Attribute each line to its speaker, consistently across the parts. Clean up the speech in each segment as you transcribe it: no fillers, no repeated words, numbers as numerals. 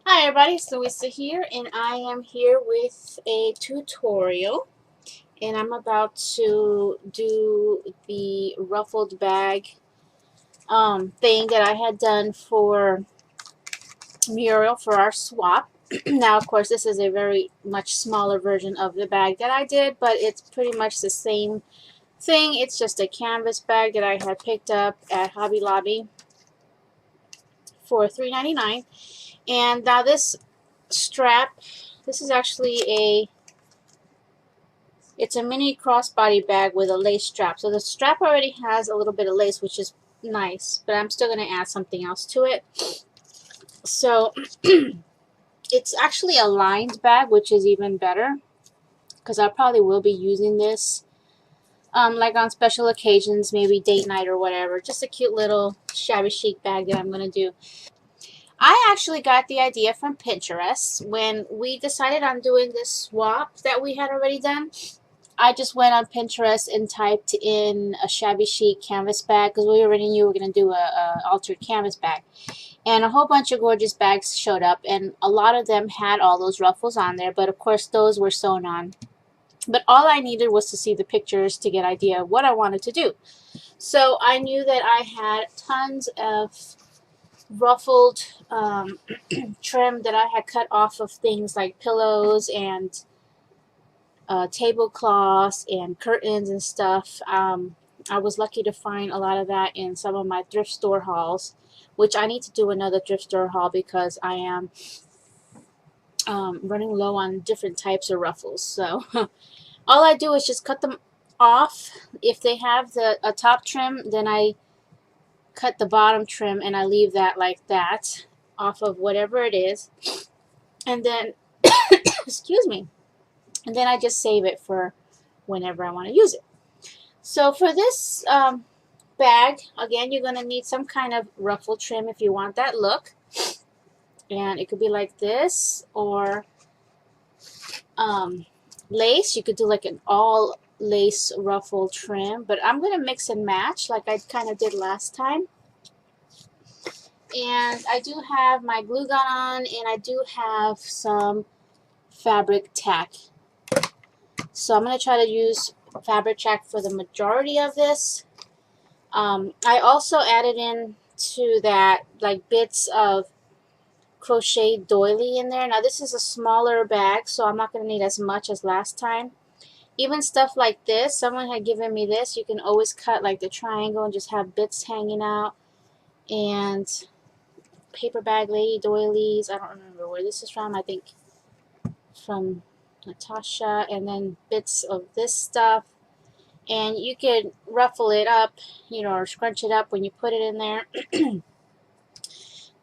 Speaker 1: Hi everybody, it's Louisa here, and I am here with a tutorial, and I'm about to do the ruffled bag thing that I had done for Muriel for our swap. Now, of course, this is a very much smaller version of the bag that I did, but it's pretty much the same thing. It's just a canvas bag that I had picked up at Hobby Lobby for $3.99. And now this strap, this is actually it's a mini crossbody bag with a lace strap. So the strap already has a little bit of lace, which is nice, but I'm still going to add something else to it. So it's actually a lined bag, which is even better because I probably will be using this like on special occasions, maybe date night or whatever. Just a cute little shabby chic bag that I'm going to do. I actually got the idea from Pinterest when we decided on doing this swap that we had already done. I just went on Pinterest and typed in a shabby chic canvas bag because we already knew we were going to do a altered canvas bag. And a whole bunch of gorgeous bags showed up, and a lot of them had all those ruffles on there, but of course those were sewn on. But all I needed was to see the pictures to get an idea of what I wanted to do. So I knew that I had tons of ruffled trim that I had cut off of things like pillows and tablecloths and curtains and stuff. I was lucky to find a lot of that in some of my thrift store hauls, which I need to do another thrift store haul because I am running low on different types of ruffles. So all I do is just cut them off. If they have a top trim, then I cut the bottom trim and I leave that like that off of whatever it is. And then, excuse me, and then I just save it for whenever I want to use it. So for this bag, again, you're going to need some kind of ruffle trim if you want that look. And it could be like this, or lace. You could do like an all lace ruffle trim, but I'm going to mix and match like I kind of did last time. And I do have my glue gun on, and I do have some fabric tack. So I'm going to try to use fabric tack for the majority of this. I also added in to that like bits of crochet doily in there. Now this is a smaller bag, so I'm not going to need as much as last time. Even stuff like this, someone had given me this. You can always cut like the triangle and just have bits hanging out. And paper bag lady doilies. I don't remember where this is from. I think from Natasha. And then bits of this stuff. And you could ruffle it up, or scrunch it up when you put it in there.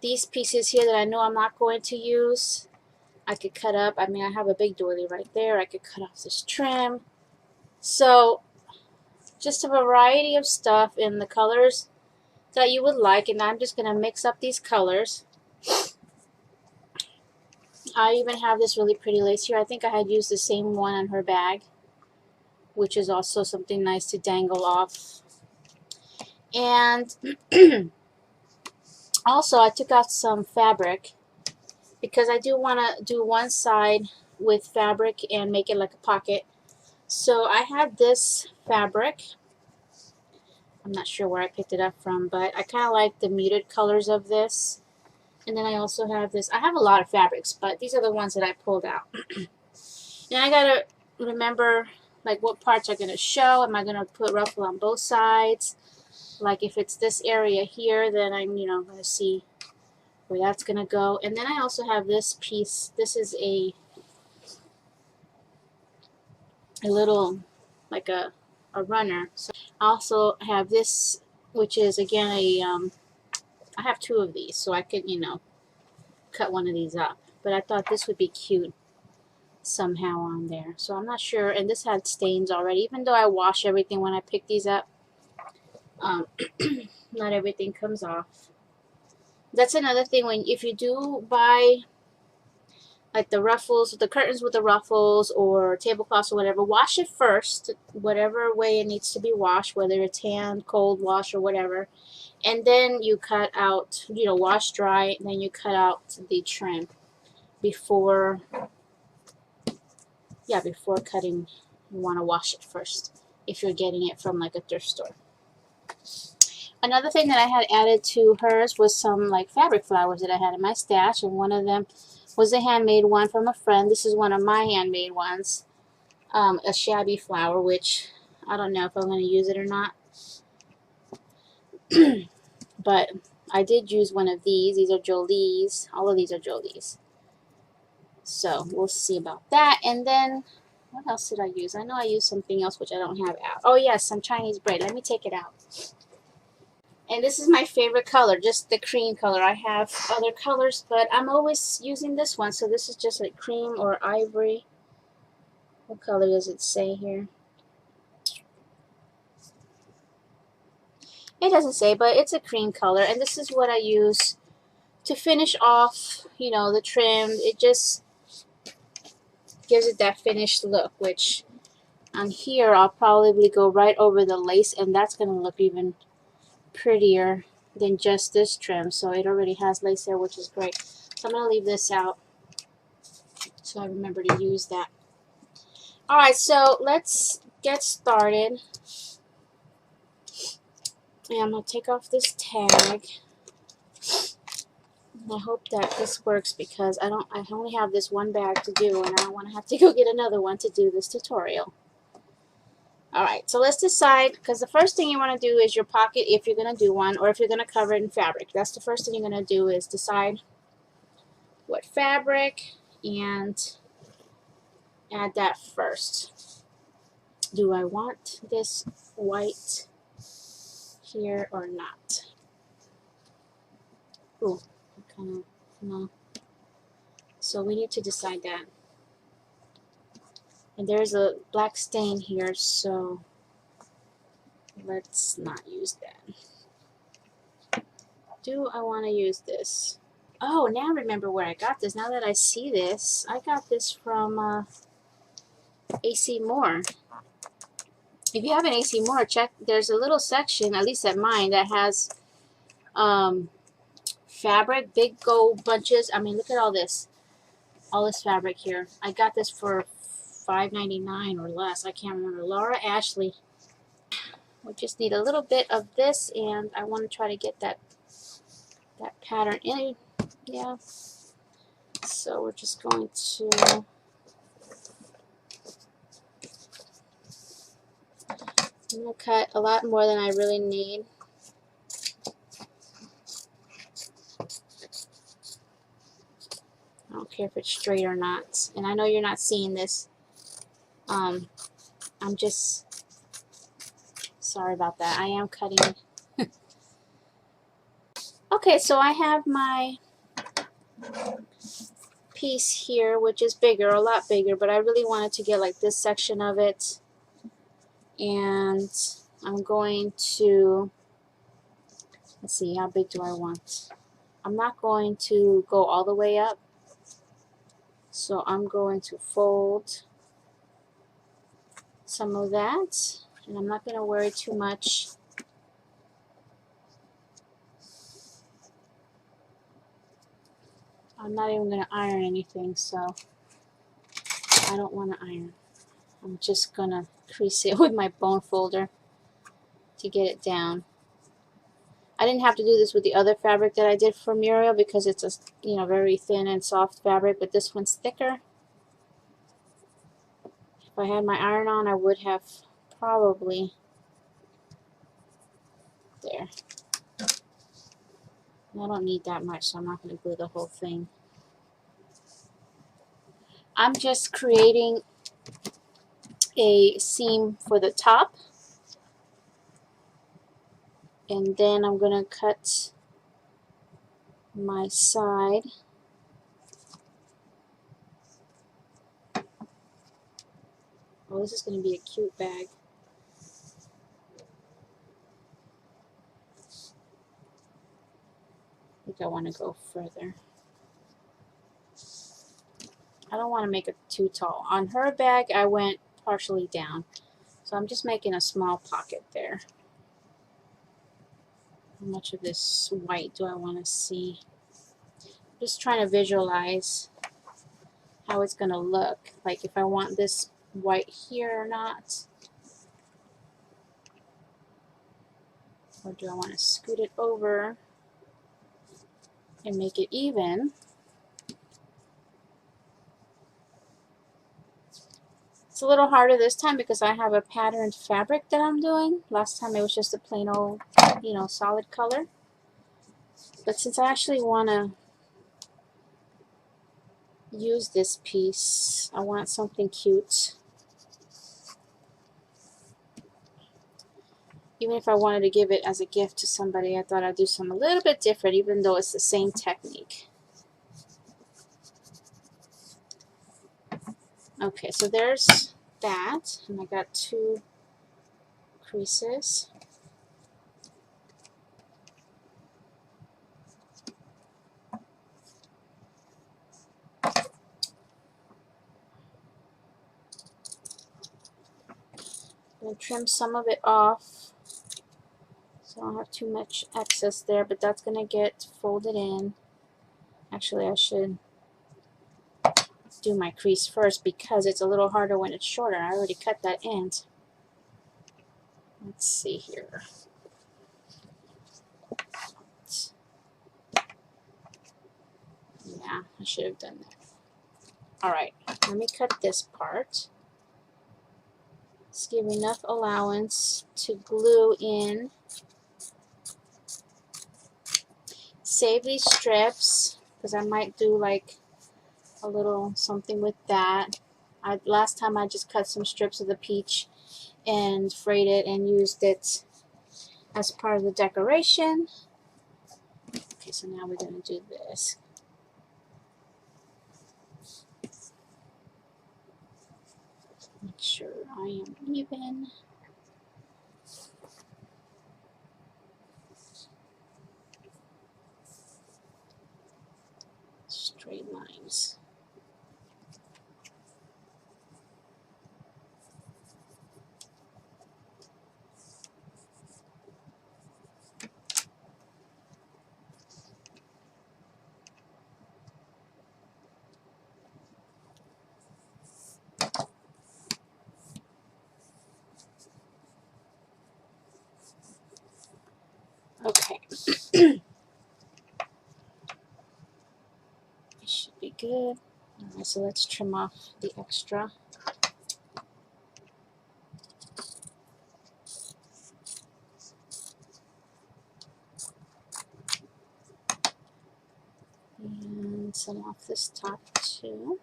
Speaker 1: These pieces here that I know I'm not going to use, I could cut up. I mean, I have a big doily right there. I could cut off this trim. So just a variety of stuff in the colors that you would like, and I'm just going to mix up these colors. I even have this really pretty lace here. I think I had used the same one on her bag, which is also something nice to dangle off. And also I took out some fabric because I do want to do one side with fabric and make it like a pocket. So I had this fabric. I'm not sure where I picked it up from, but I kind of like the muted colors of this. And then I also have this. I have a lot of fabrics, but these are the ones that I pulled out. Then I gotta remember like what parts are gonna show. Am I gonna put ruffle on both sides? Like if it's this area here, then I'm gonna see where that's gonna go. And then I also have this piece. This is a little like a runner. So I also have this, which is again a I have two of these, so I could cut one of these up. But I thought this would be cute somehow on there. So I'm not sure. And this had stains already, even though I wash everything when I pick these up. Not everything comes off. That's another thing, if you do buy like the ruffles, the curtains with the ruffles or tablecloths or whatever, wash it first, whatever way it needs to be washed, whether it's hand, cold wash or whatever. And then you cut out, wash dry, and then you cut out the trim. before, yeah, before cutting, you want to wash it first if you're getting it from like a thrift store. Another thing that I had added to hers was some like fabric flowers that I had in my stash, and one of them was a handmade one from a friend. This is one of my handmade ones, a shabby flower, which I don't know if I'm going to use it or not. But I did use one of these. These are Jolie's. All of these are Jolie's. So we'll see about that. And then, what else did I use? I know I used something else which I don't have out. Oh yes, some Chinese braid. Let me take it out. And this is my favorite color, just the cream color. I have other colors, but I'm always using this one. So this is just like cream or ivory. What color does it say here? It doesn't say, but it's a cream color. And this is what I use to finish off, you know, the trim. It just gives it that finished look, which on here I'll probably go right over the lace, and that's going to look even prettier than just this trim. So it already has lace there, which is great. So I'm going to leave this out so I remember to use that. Alright, so let's get started. And I'm going to take off this tag. I hope that this works because I only have this one bag to do, and I don't want to have to go get another one to do this tutorial. Alright, so let's decide, because the first thing you want to do is your pocket if you're going to do one, or if you're going to cover it in fabric. That's the first thing you're going to do, is decide what fabric and add that first. Do I want this white here or not? Ooh, kind of, no. So we need to decide that. And there's a black stain here, so let's not use that. Do I want to use this? Oh, now I remember where I got this. Now that I see this, I got this from AC Moore. If you have an AC Moore, check. There's a little section, at least at mine, that has fabric, big gold bunches. I mean, look at all this fabric here. I got this for $5.99 or less. I can't remember. Laura Ashley. We just need a little bit of this, and I want to try to get that pattern in. Yeah. So we're just going to I'm going to cut a lot more than I really need. I don't care if it's straight or not. And I know you're not seeing this. I'm just sorry about that. I am cutting. Okay, so I have my piece here, which is bigger, a lot bigger, but I really wanted to get like this section of it. And I'm going to, let's see, how big do I want? I'm not going to go all the way up. So I'm going to fold some of that, and I'm not going to worry too much. I'm not even going to iron anything, so I don't want to iron. I'm just going to crease it with my bone folder to get it down. I didn't have to do this with the other fabric that I did for Muriel because it's a, you know, very thin and soft fabric, but this one's thicker. If I had my iron on, I would have probably there. I don't need that much, so I'm not going to glue the whole thing. I'm just creating a seam for the top, and then I'm going to cut my side. Oh, this is going to be a cute bag. I think I want to go further. I don't want to make it too tall. On her bag, I went partially down. So I'm just making a small pocket there. How much of this white do I want to see? Just trying to visualize how it's going to look. Like if I want this white here or not. Or do I want to scoot it over and make it even? It's a little harder this time because I have a patterned fabric that I'm doing. Last time it was just a plain old, you know, solid color. But since I actually want to use this piece, I want something cute. Even if I wanted to give it as a gift to somebody, I thought I'd do something a little bit different, even though it's the same technique. Okay, so there's that, and I got 2 creases. I'm going to trim some of it off so I don't have too much excess there, but that's going to get folded in. Actually, I should do my crease first because it's a little harder when it's shorter. I already cut that end. Let's see here. Yeah, I should have done that. Alright, let me cut this part. Let's give enough allowance to glue in. Save these strips because I might do like a little something with that. Last time I just cut some strips of the peach and frayed it and used it as part of the decoration. Okay, so now we're going to do this. Make sure I am even. Straight lines. Okay. It should be good. Alright, so let's trim off the extra. And some off this top too.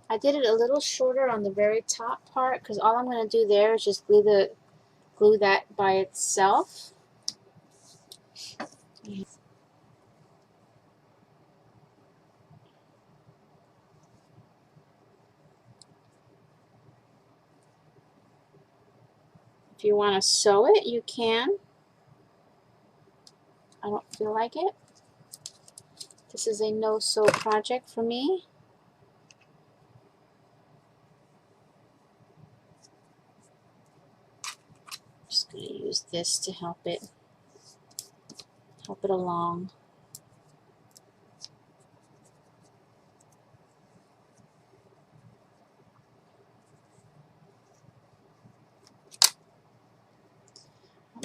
Speaker 1: I did it a little shorter on the very top part because all I'm going to do there is just glue that by itself. If you want to sew it, you can. I don't feel like it. This is a no-sew project for me. Just going to use this to help it along.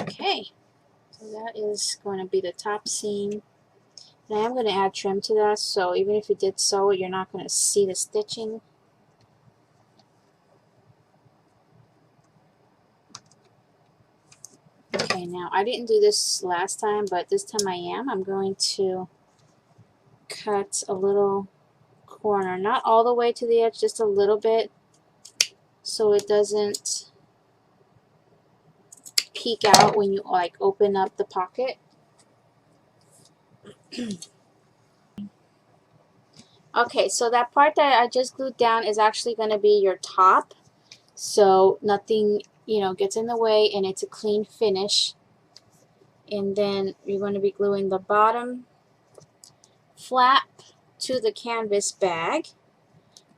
Speaker 1: Okay, so that is going to be the top seam. And I am going to add trim to that, so even if you did sew it, you're not going to see the stitching. Okay, now I didn't do this last time, but this time I am. I'm going to cut a little corner, not all the way to the edge, just a little bit, so it doesn't peek out when you like open up the pocket. Okay, so that part that I just glued down is actually going to be your top, so nothing, you know, gets in the way and it's a clean finish. And then you're going to be gluing the bottom flap to the canvas bag.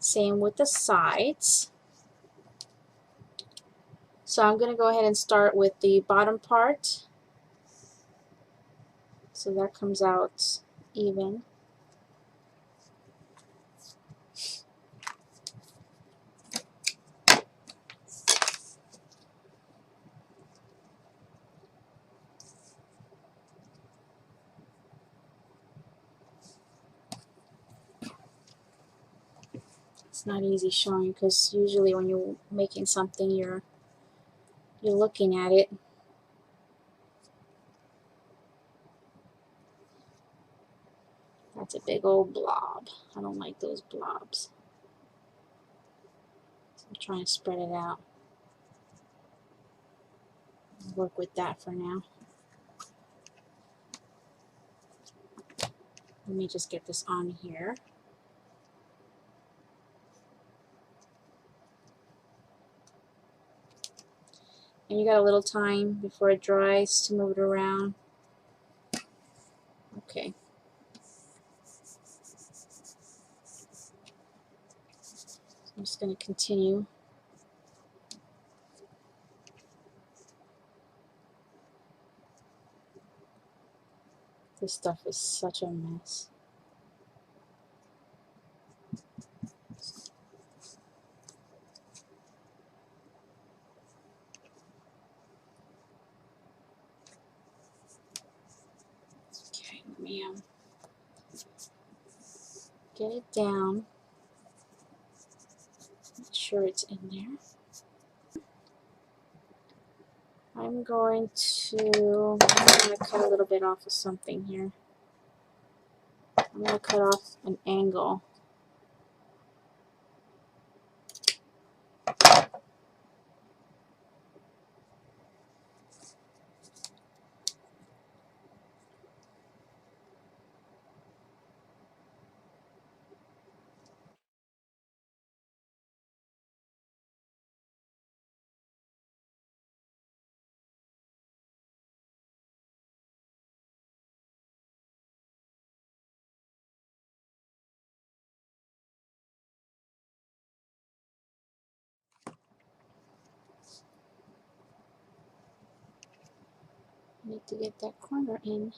Speaker 1: Same with the sides. So I'm going to go ahead and start with the bottom part. So that comes out even. It's not easy showing because usually when you're making something you're looking at it. That's a big old blob. I don't like those blobs. So I'm trying to spread it out. Work with that for now. Let me just get this on here. And you got a little time before it dries to move it around. Okay. I'm just going to continue. This stuff is such a mess. Okay, let me get it down. Make sure it's in there. I'm going to cut a little bit off of something here. I'm going to cut off an angle. I need to get that corner in.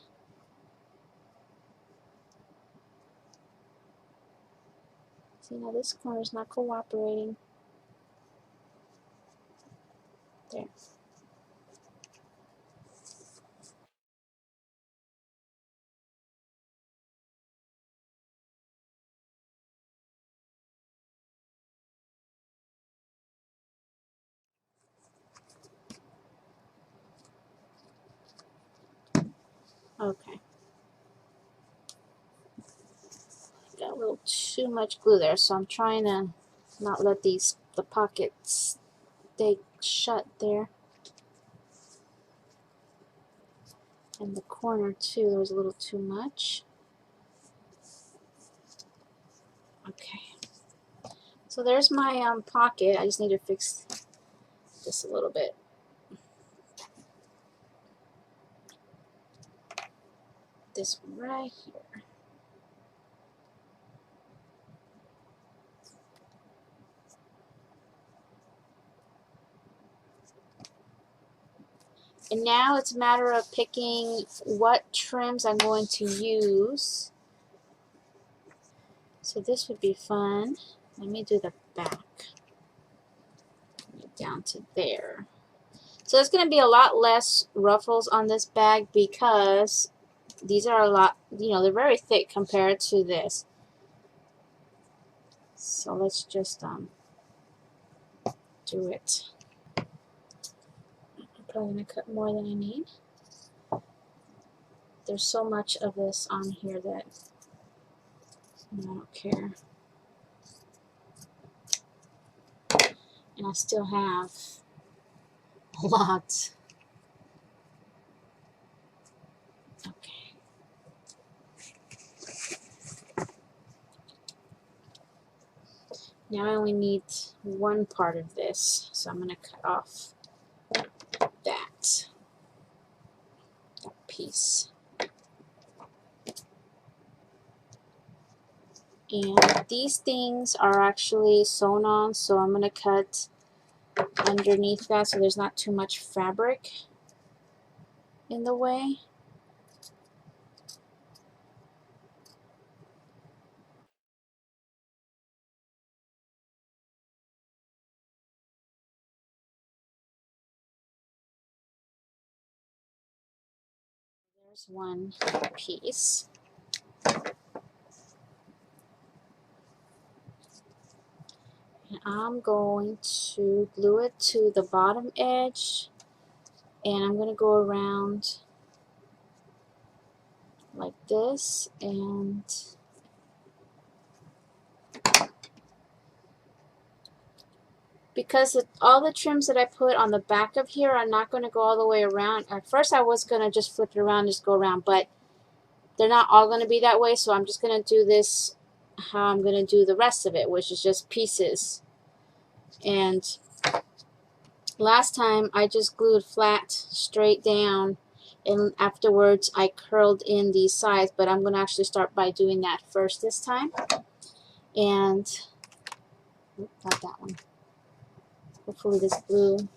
Speaker 1: See, now this corner is not cooperating. There. Okay. Got a little too much glue there, so I'm trying to not let the pockets stay shut there. And the corner too, there was a little too much. Okay. So there's my pocket. I just need to fix this a little bit. This one right here. And now it's a matter of picking what trims I'm going to use. So this would be fun. Let me do the back. Down to there. So there's going to be a lot less ruffles on this bag because these are a lot, they're very thick compared to this. So let's just do it. I'm probably going to cut more than I need. There's so much of this on here that I don't care. And I still have a lot. Okay. Now I only need one part of this, so I'm going to cut off that piece. And these things are actually sewn on, so I'm going to cut underneath that so there's not too much fabric in the way. There's one piece. And I'm going to glue it to the bottom edge, and I'm going to go around like this, and because all the trims that I put on the back of here are not going to go all the way around. At first I was going to just flip it around, just go around, but they're not all going to be that way, so I'm just going to do this how I'm going to do the rest of it, which is just pieces. And last time I just glued flat straight down, and afterwards I curled in these sides, but I'm going to actually start by doing that first this time. And not that one. Hopefully this glue.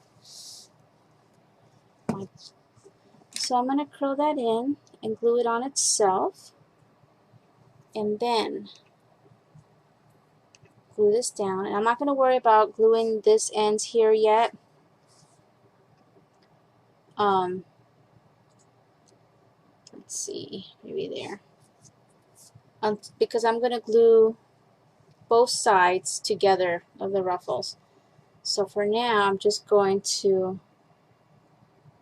Speaker 1: So I'm going to curl that in and glue it on itself, and then glue this down. And I'm not going to worry about gluing this end here yet. Let's see, maybe there. Because I'm going to glue both sides together of the ruffles. So for now, I'm just going to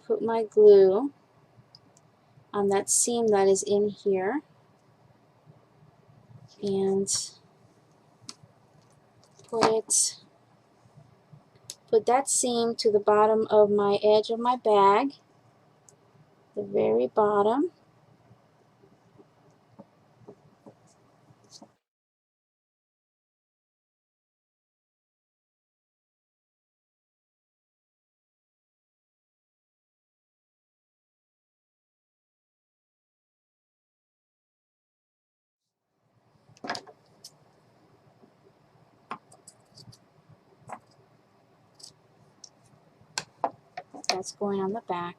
Speaker 1: put my glue on that seam that is in here, and put that seam to the bottom of my edge of my bag, the very bottom. That's going on the back.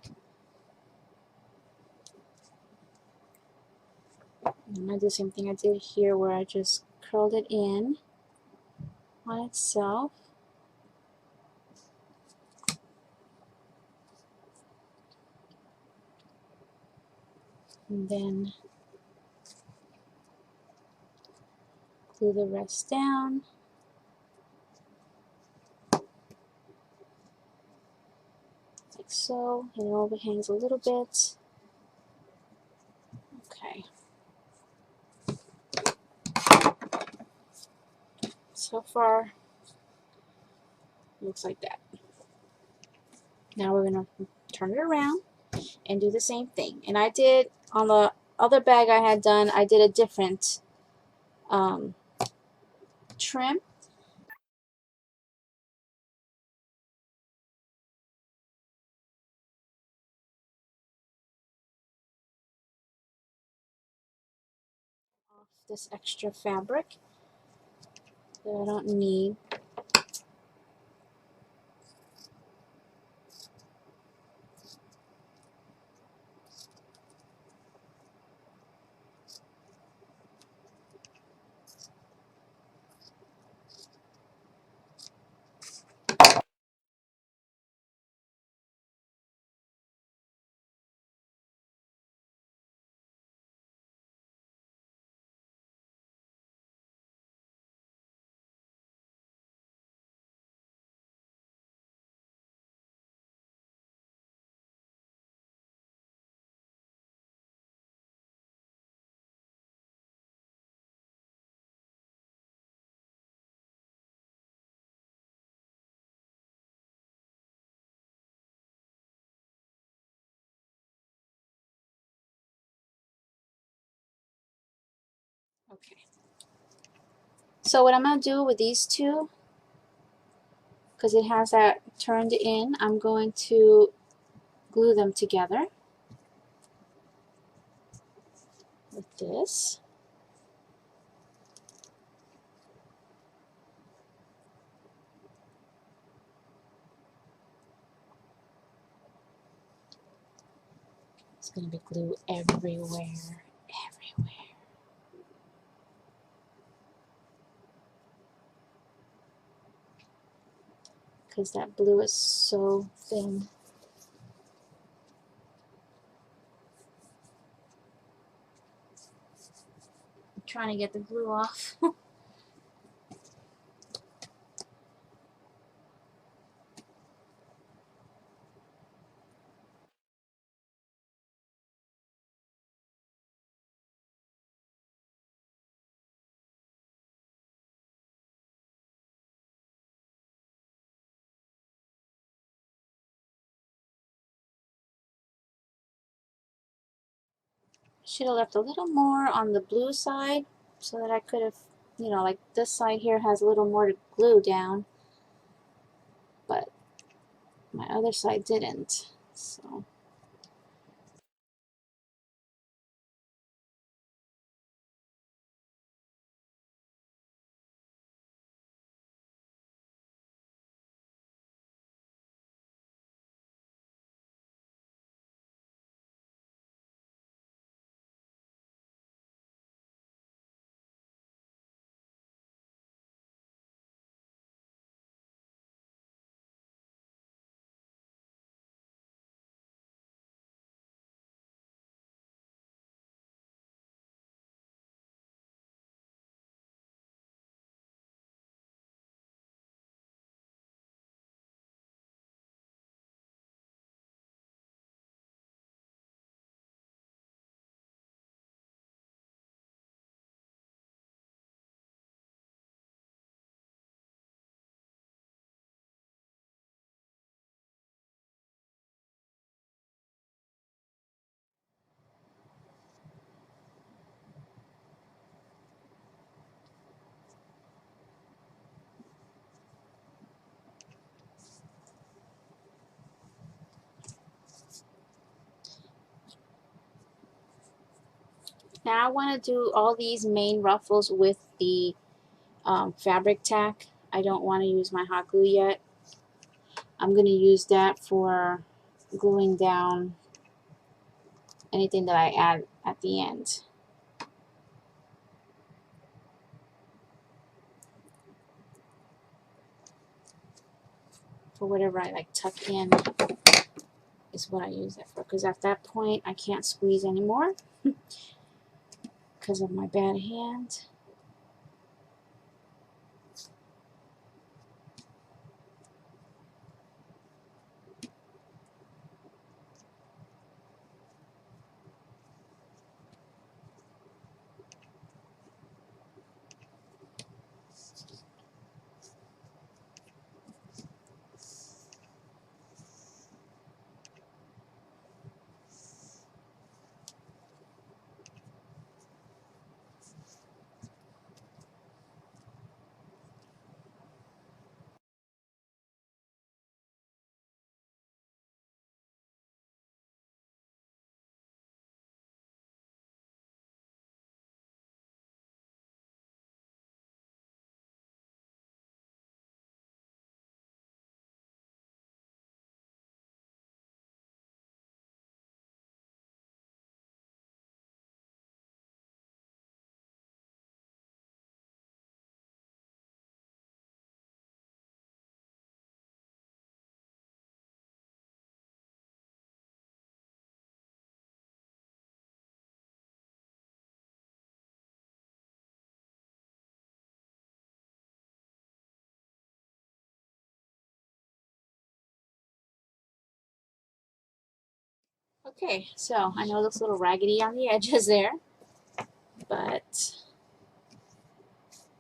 Speaker 1: I'm going to do the same thing I did here, where I just curled it in on itself. And then glue the rest down. Like so. It overhangs a little bit. Okay. So far, looks like that. Now we're going to turn it around and do the same thing. And I did, on the other bag I had done, I did a different trim. Off this extra fabric that I don't need. Okay. So what I'm going to do with these two, because it has that turned in, I'm going to glue them together with this. It's going to be glue everywhere, everywhere. Because that blue is so thin. I'm trying to get the glue off. Should have left a little more on the blue side so that I could have, you know, like this side here has a little more to glue down, but my other side didn't. So now I want to do all these main ruffles with the fabric tack. I don't want to use my hot glue yet. I'm going to use that for gluing down anything that I add at the end. For whatever I like tuck in is what I use that for, because at that point I can't squeeze anymore because of my bad hand. Okay, so I know it looks a little raggedy on the edges there, but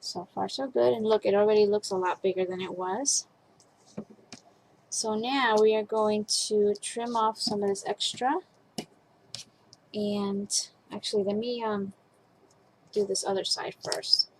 Speaker 1: so far so good. And look, it already looks a lot bigger than it was. So now we are going to trim off some of this extra. And actually, let me do this other side first.